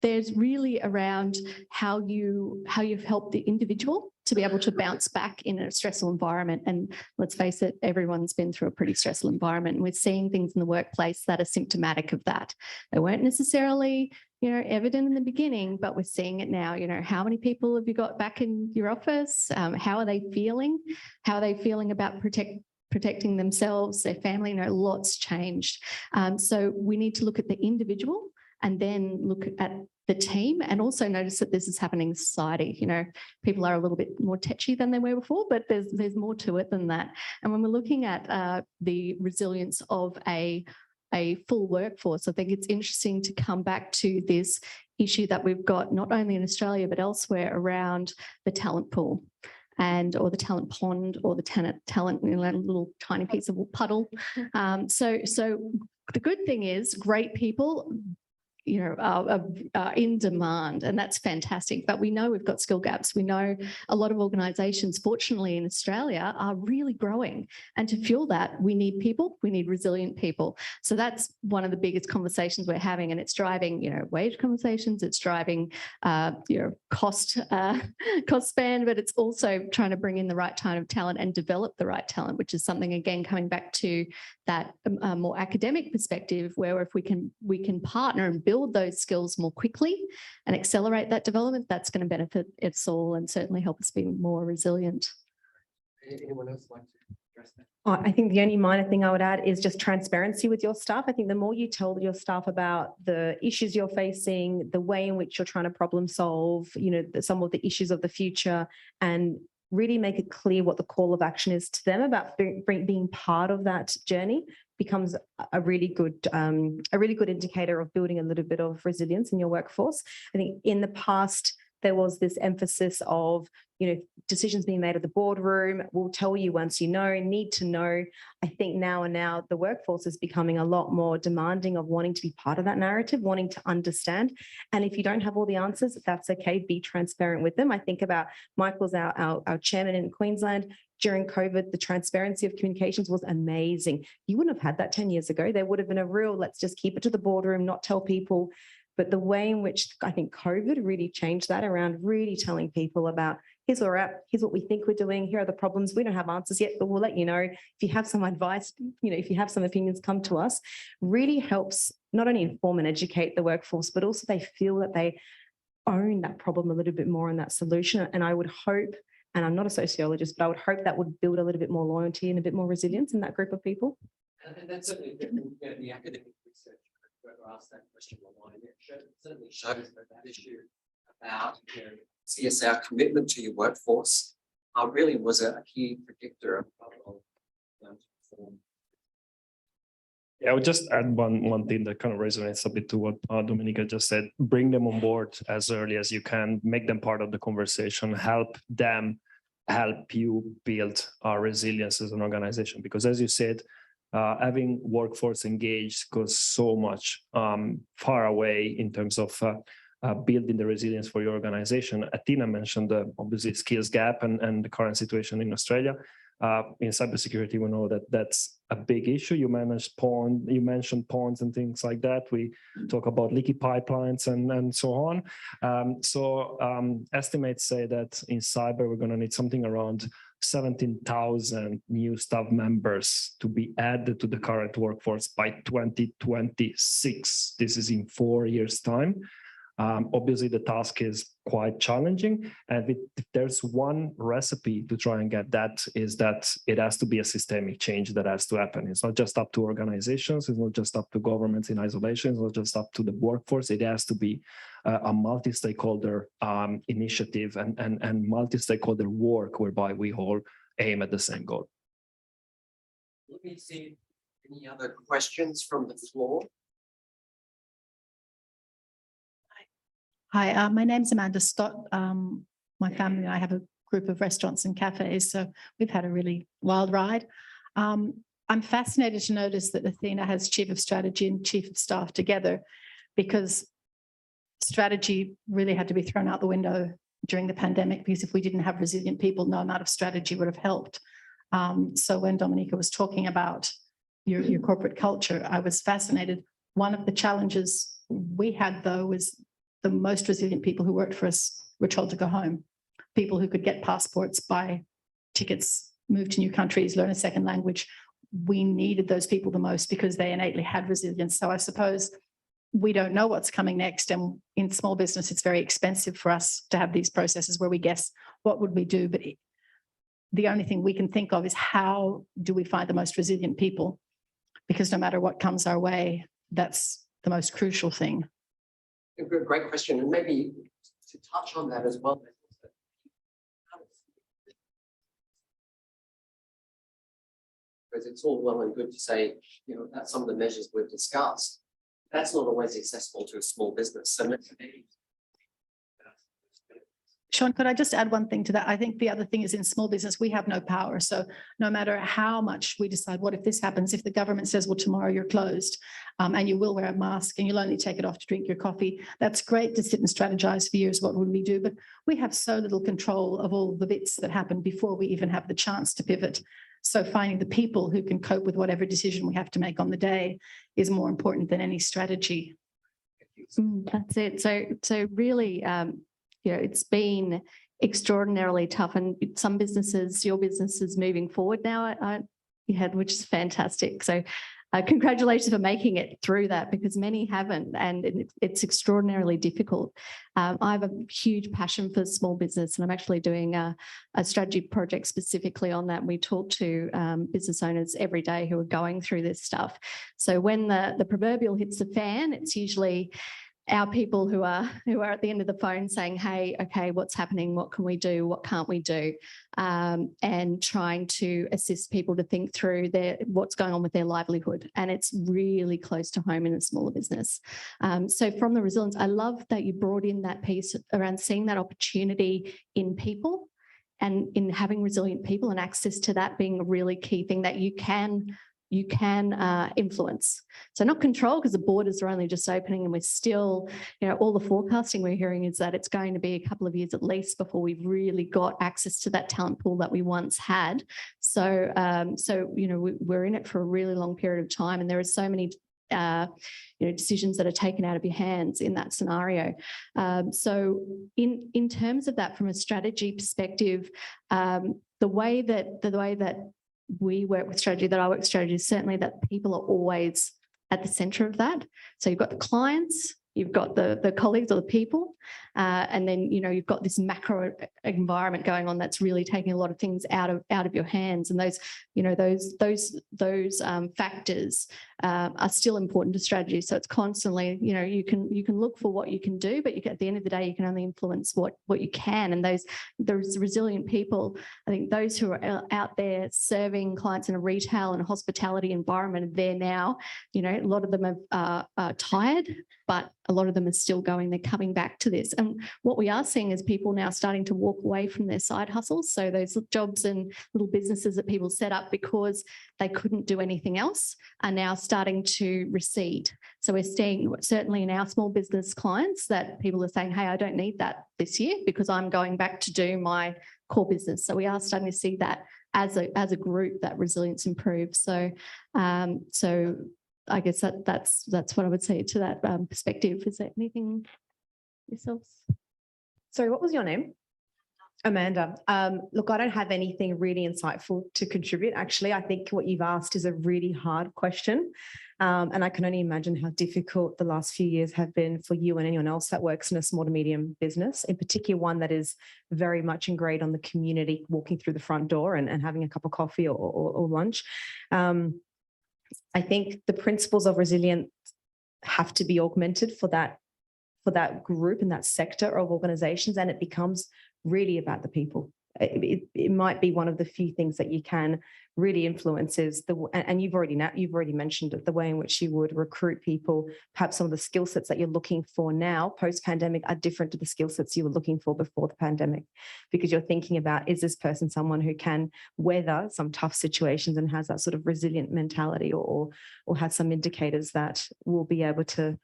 There's really around how you've helped the individual to be able to bounce back in a stressful environment. And let's face it, everyone's been through a pretty stressful environment. And we're seeing things in the workplace that are symptomatic of that. They weren't necessarily, evident in the beginning, but we're seeing it now. How many people have you got back in your office? How are they feeling? How are they feeling about protecting themselves, their family? Lots changed. So we need to look at the individual and then look at the team, and also notice that this is happening in society. People are a little bit more tetchy than they were before, but there's more to it than that. And when we're looking at the resilience of a full workforce, I think it's interesting to come back to this issue that we've got not only in Australia but elsewhere around the talent pool. Or the talent pond, or the talent in a little tiny piece of puddle. So the good thing is great people are in demand, and that's fantastic. But we know we've got skill gaps. We know a lot of organisations, fortunately in Australia, are really growing. And to fuel that, we need people, we need resilient people. So that's one of the biggest conversations we're having, and it's driving, wage conversations, it's driving, cost span, but it's also trying to bring in the right kind of talent and develop the right talent, which is something, again, coming back to that more academic perspective, where if we can partner and build those skills more quickly and accelerate that development, that's going to benefit us all and certainly help us be more resilient.
Anyone else like to address that?
I think the only minor thing I would add is just transparency with your staff. I think the more you tell your staff about the issues you're facing, the way in which you're trying to problem solve, some of the issues of the future, and really make it clear what the call of action is to them about being part of that journey, becomes a really good indicator of building a little bit of resilience in your workforce. I think in the past, there was this emphasis of, decisions being made at the boardroom, we'll tell you once you know, need to know. I think now the workforce is becoming a lot more demanding of wanting to be part of that narrative, wanting to understand. And if you don't have all the answers, that's okay. Be transparent with them. I think about Michael's our chairman in Queensland. During COVID, the transparency of communications was amazing. You wouldn't have had that 10 years ago. There would have been a real, let's just keep it to the boardroom, not tell people. But the way in which I think COVID really changed that around really telling people about, here's where we're at, here's what we think we're doing, here are the problems. We don't have answers yet, but we'll let you know. If you have some advice, if you have some opinions, come to us. Really helps not only inform and educate the workforce, but also they feel that they own that problem a little bit more and that solution. And I would hope, and I'm not a sociologist, but I would hope that would build a little bit more loyalty and a bit more resilience in that group of people.
And that's certainly the academic research. Whoever asked that question online, it certainly shows that issue about CSR commitment to your workforce really was a key predictor of perform.
Yeah, I would just add one thing that kind of resonates a bit to what Dominika just said. Bring them on board as early as you can, make them part of the conversation, help them help you build our resilience as an organization. Because as you said, having workforce engaged goes so much far away in terms of building the resilience for your organization. Athena mentioned the obviously skills gap and the current situation in Australia. In cybersecurity, we know that that's a big issue. You mentioned ponds and things like that. We talk about leaky pipelines and so on. Estimates say that in cyber, we're going to need something around 17,000 new staff members to be added to the current workforce by 2026. This is in 4 years' time. Obviously, the task is quite challenging. And if there's one recipe to try and get that, is that it has to be a systemic change that has to happen. It's not just up to organizations. It's not just up to governments in isolation. It's not just up to the workforce. It has to be a multi-stakeholder initiative and multi-stakeholder work whereby we all aim at the same goal.
Let me see any other questions from the floor.
Hi, my name's Amanda Stott. My family and I have a group of restaurants and cafes, so we've had a really wild ride. I'm fascinated to notice that Athena has Chief of Strategy and Chief of Staff together, because strategy really had to be thrown out the window during the pandemic, because if we didn't have resilient people, no amount of strategy would have helped. So when Dominika was talking about your corporate culture, I was fascinated. One of the challenges we had, though, was the most resilient people who worked for us were told to go home. People who could get passports, buy tickets, move to new countries, learn a second language. We needed those people the most because they innately had resilience. So I suppose we don't know what's coming next. And in small business, it's very expensive for us to have these processes where we guess what would we do. But the only thing we can think of is how do we find the most resilient people? Because no matter what comes our way, that's the most crucial thing.
Great question. And maybe to touch on that as well. Because it's all well and good to say, you know, that some of the measures we've discussed, that's not always accessible to a small business. So
Shaun, could I just add one thing to that? I think the other thing is in small business, we have no power. So no matter how much we decide, what if this happens, if the government says, well, tomorrow you're closed and you will wear a mask and you'll only take it off to drink your coffee, that's great to sit and strategize for years. What would we do? But we have so little control of all the bits that happen before we even have the chance to pivot. So finding the people who can cope with whatever decision we have to make on the day is more important than any strategy.
That's it. So really, it's been extraordinarily tough, and some businesses, your business is moving forward now, which is fantastic. So congratulations for making it through that, because many haven't, and it's extraordinarily difficult. I have a huge passion for small business, and I'm actually doing a strategy project specifically on that. We talk to business owners every day who are going through this stuff. So when the proverbial hits the fan, it's usually our people who are at the end of the phone saying, hey, okay, what's happening? What can we do? What can't we do? And trying to assist people to think through what's going on with their livelihood. And it's really close to home in a smaller business. So from the resilience, I love that you brought in that piece around seeing that opportunity in people and in having resilient people, and access to that being a really key thing that you can influence. So not control, because the borders are only just opening and we're still, all the forecasting we're hearing is that it's going to be a couple of years at least before we've really got access to that talent pool that we once had. So, we're in it for a really long period of time, and there are so many decisions that are taken out of your hands in that scenario. So in terms of that, from a strategy perspective, the way that we work with strategy, that I work with strategy, is certainly that people are always at the center of that. So you've got the clients, you've got the colleagues or the people, and then you've got this macro environment going on that's really taking a lot of things out of your hands, and those factors are still important to strategy. So it's constantly, you can look for what you can do, but at the end of the day, you can only influence what you can. And those resilient people, I think those who are out there serving clients in a retail and a hospitality environment, they're now, a lot of them are tired, but a lot of them are still going, they're coming back to this. And what we are seeing is people now starting to walk away from their side hustles. So those jobs and little businesses that people set up because they couldn't do anything else are now starting to recede. So we're seeing certainly in our small business clients that people are saying, hey, I don't need that this year because I'm going back to do my core business. So we are starting to see that as a group, that resilience improves. So I guess that's what I would say to that perspective. Is there anything yourselves?
Sorry, what was your name? Amanda. Look, I don't have anything really insightful to contribute. Actually, I think what you've asked is a really hard question. And I can only imagine how difficult the last few years have been for you and anyone else that works in a small to medium business, in particular one that is very much ingrained on the community, walking through the front door and having a cup of coffee or lunch. I think the principles of resilience have to be augmented for that group and that sector of organizations, and it becomes really about the people. It might be one of the few things that you can really influence is and you've already mentioned it, the way in which you would recruit people. Perhaps some of the skill sets that you're looking for now post-pandemic are different to the skill sets you were looking for before the pandemic, because you're thinking about, is this person someone who can weather some tough situations and has that sort of resilient mentality, or has some indicators that will be able to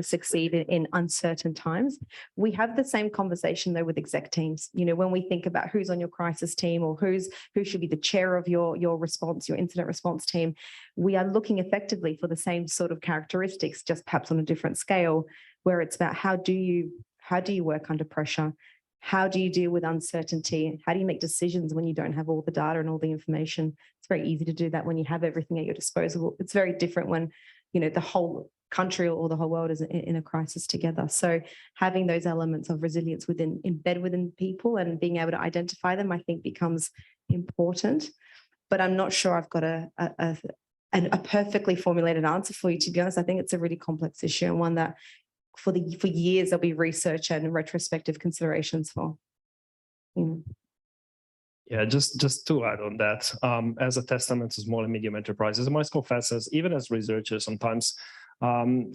succeed in uncertain times. We have the same conversation though with exec teams. When we think about who's on your crisis team or who should be the chair of your incident response team, we are looking effectively for the same sort of characteristics, just perhaps on a different scale, where it's about how do you work under pressure? How do you deal with uncertainty? How do you make decisions when you don't have all the data and all the information? It's very easy to do that when you have everything at your disposal. It's very different when the whole country or the whole world is in a crisis together. So having those elements of resilience embedded within people and being able to identify them, I think becomes important. But I'm not sure I've got a perfectly formulated answer for you, to be honest. I think it's a really complex issue, and one that for years there'll be research and retrospective considerations for.
Yeah, just to add on that, as a testament to small and medium enterprises, I must confess, as even as researchers, sometimes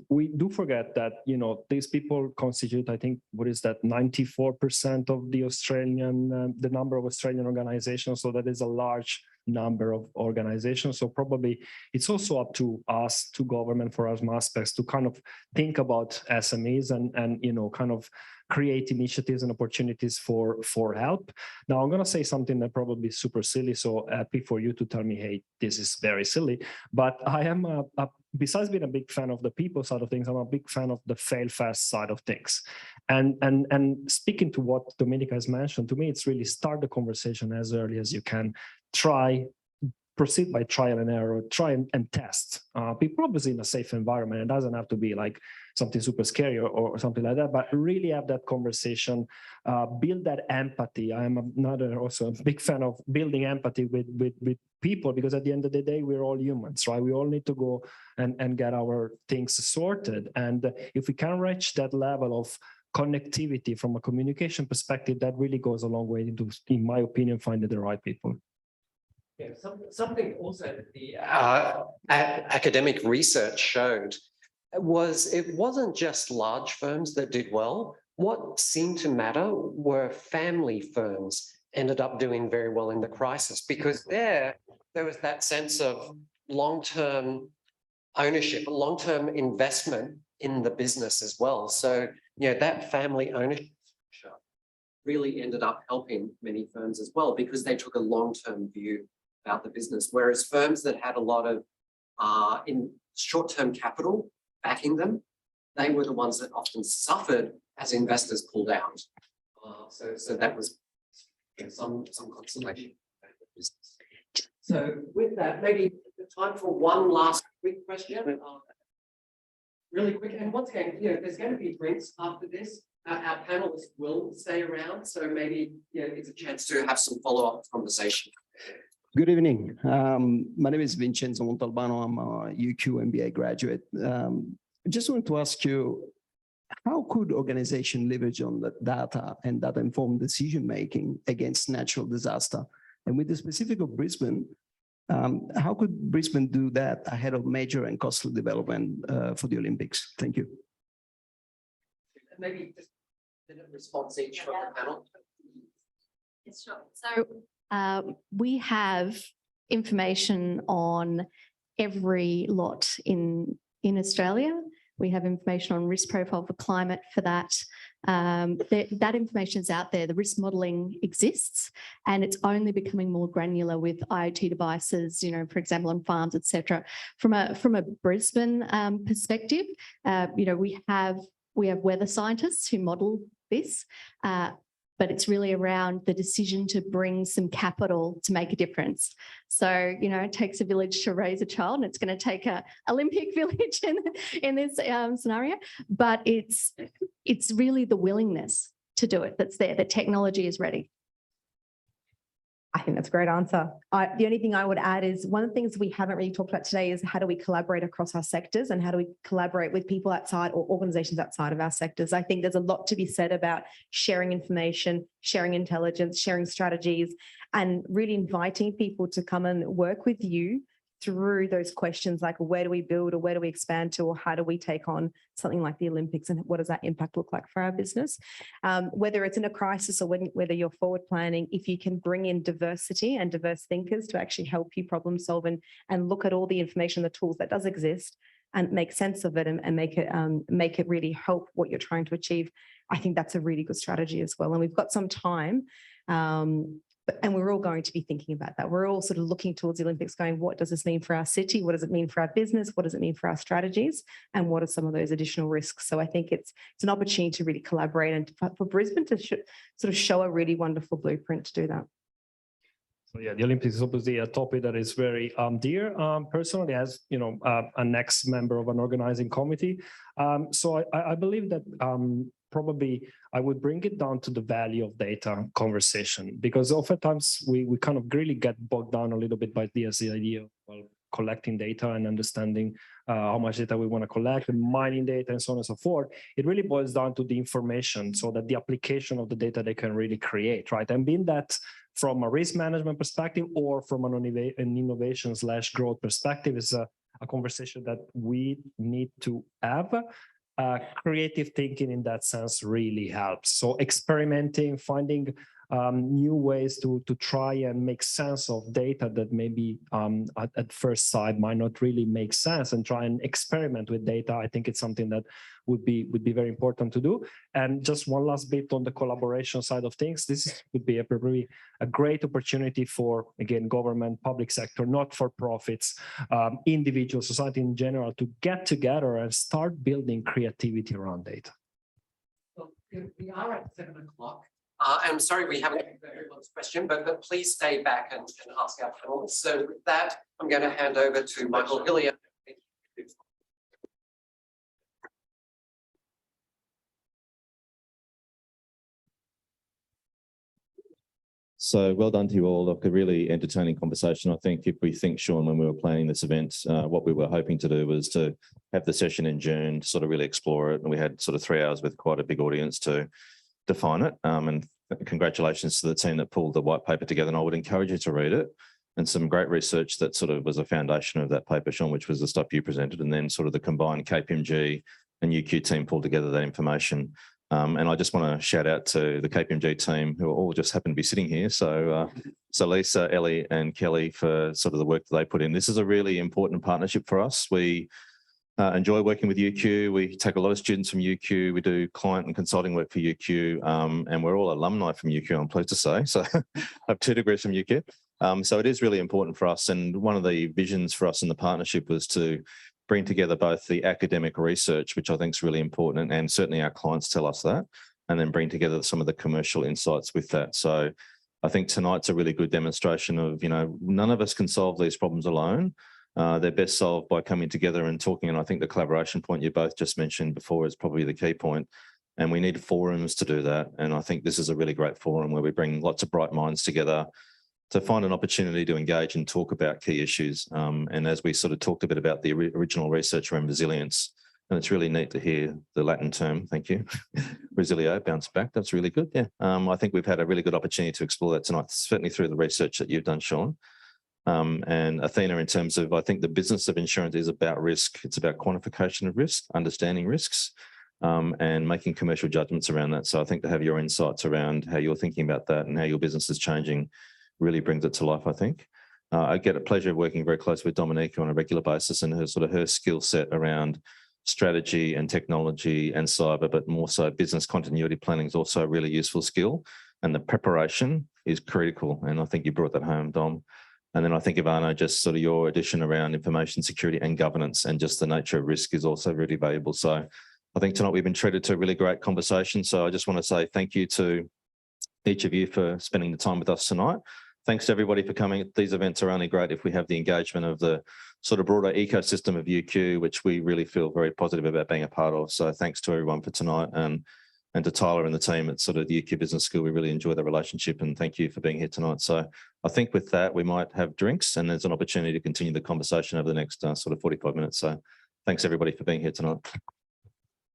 we do forget that, these people constitute, I think, 94% of the number of Australian organizations. So that is a large number of organizations. So probably it's also up to us, to government, for us aspects, to kind of think about SMEs and kind of create initiatives and opportunities for help. Now, I'm going to say something that probably is super silly, so happy for you to tell me, hey, this is very silly. But I am, besides being a big fan of the people side of things, I'm a big fan of the fail fast side of things. And speaking to what Dominika has mentioned, to me, it's really start the conversation as early as you can. Proceed by trial and error, try and test. People obviously in a safe environment. It doesn't have to be like something super scary or something like that, but really have that conversation, build that empathy. I'm also a big fan of building empathy with people, because at the end of the day, we're all humans, right? We all need to go and get our things sorted. And if we can reach that level of connectivity from a communication perspective, that really goes a long way into, in my opinion, finding the right people.
Yeah, something also that the academic research showed was it wasn't just large firms that did well. What seemed to matter were family firms ended up doing very well in the crisis, because there was that sense of long-term ownership, long-term investment in the business as well. So, that family ownership really ended up helping many firms as well, because they took a long-term view about the business, whereas firms that had a lot of in short-term capital backing them, they were the ones that often suffered as investors pulled out. So that was some consolation. So with that, maybe time for one last quick question. really quick. And once again, there's going to be drinks after this. Our panelists will stay around, so maybe it's a chance to have some follow-up conversation.
Good evening. My name is Vincenzo Montalbano. I'm a UQ MBA graduate. I just want to ask you, how could organization leverage on the data and data-informed decision-making against natural disaster? And with the specific of Brisbane, how could Brisbane do that ahead of major and costly development for the Olympics? Thank you.
Maybe just a minute response each from the panel.
Yes, sure. So we have information on every lot in Australia. We have information on risk profile for climate for that. That information is out there. The risk modelling exists, and it's only becoming more granular with IoT devices, for example, on farms, etc. From a Brisbane perspective, we have weather scientists who model this, but it's really around the decision to bring some capital to make a difference. So, it takes a village to raise a child, and it's going to take a Olympic village in this scenario, but it's really the willingness to do it that's there. The technology is ready.
I think that's a great answer. The only thing I would add is one of the things we haven't really talked about today is how do we collaborate across our sectors and how do we collaborate with people outside or organizations outside of our sectors. I think there's a lot to be said about sharing information, sharing intelligence, sharing strategies, and really inviting people to come and work with you through those questions like where do we build or where do we expand to, or how do we take on something like the Olympics and what does that impact look like for our business? Whether it's in a crisis or whether you're forward planning, if you can bring in diversity and diverse thinkers to actually help you problem solve and look at all the information, the tools that does exist and make sense of it and make it really help what you're trying to achieve, I think that's a really good strategy as well. And we've got some time. And we're all going to be thinking about that. We're all sort of looking towards the Olympics going, what does this mean for our city? What does it mean for our business? What does it mean for our strategies? And what are some of those additional risks? So I think it's an opportunity to really collaborate and for Brisbane to sort of show a really wonderful blueprint to do that.
So yeah, the Olympics is obviously a topic that is very dear personally as, an ex-member of an organizing committee. So I believe that probably I would bring it down to the value of data conversation, because oftentimes we kind of really get bogged down a little bit by the idea of collecting data and understanding how much data we want to collect and mining data and so on and so forth. It really boils down to the information so that the application of the data they can really create, right? And being that from a risk management perspective or from an innovation/growth perspective is a conversation that we need to have. Creative thinking in that sense really helps. So experimenting, finding new ways to try and make sense of data that maybe at first sight might not really make sense, and try and experiment with data. I think it's something that would be very important to do. And just one last bit on the collaboration side of things. This would be probably a great opportunity for, again, government, public sector, not-for-profits, individual society in general to get together and start building creativity around data.
Well, we are at 7 o'clock. I'm sorry we haven't answered everyone's question, but please stay back and ask our panelists. So with that, I'm going to hand over to Michael Hillier.
So well done to you all. Look, a really entertaining conversation. I think if we think, Shaun, when we were planning this event, what we were hoping to do was to have the session in June, to sort of really explore it. And we had sort of 3 hours with quite a big audience to define it. And congratulations to the team that pulled the white paper together. And I would encourage you to read it. And some great research that sort of was a foundation of that paper, Shaun, which was the stuff you presented. And then sort of the combined KPMG and UQ team pulled together that information. And I just want to shout out to the KPMG team who all just happen to be sitting here. So Lisa, Ellie and Kelly for sort of the work that they put in. This is a really important partnership for us. We enjoy working with UQ. We take a lot of students from UQ. We do client and consulting work for UQ. And we're all alumni from UQ, I'm pleased to say. So I have 2 degrees from UQ. So it is really important for us. And one of the visions for us in the partnership was to bring together both the academic research, which I think is really important, and certainly our clients tell us that, and then bring together some of the commercial insights with that. So I think tonight's a really good demonstration of, none of us can solve these problems alone. they're best solved by coming together and talking. And I think the collaboration point you both just mentioned before is probably the key point. And we need forums to do that. And I think this is a really great forum where we bring lots of bright minds together to find an opportunity to engage and talk about key issues. And as we sort of talked a bit about the original research around resilience, and it's really neat to hear the Latin term, thank you, resilio, bounce back, that's really good, yeah. I think we've had a really good opportunity to explore that tonight, certainly through the research that you've done, Shaun. And Athena, in terms of, I think the business of insurance is about risk. It's about quantification of risk, understanding risks, and making commercial judgments around that. So I think to have your insights around how you're thinking about that and how your business is changing really brings it to life, I think. I get a pleasure of working very closely with Dominika on a regular basis, and her skill set around strategy and technology and cyber, but more so business continuity planning is also a really useful skill. And the preparation is critical. And I think you brought that home, Dom. And then I think, Ivano, just sort of your addition around information security and governance and just the nature of risk is also really valuable. So I think tonight we've been treated to a really great conversation. So I just want to say thank you to each of you for spending the time with us tonight. Thanks to everybody for coming. These events are only great if we have the engagement of the sort of broader ecosystem of UQ, which we really feel very positive about being a part of. So thanks to everyone for tonight, and to Tyler and the team at sort of the UQ Business School. We really enjoy the relationship, and thank you for being here tonight. So I think with that, we might have drinks, and there's an opportunity to continue the conversation over the next sort of 45 minutes. So thanks everybody for being here tonight.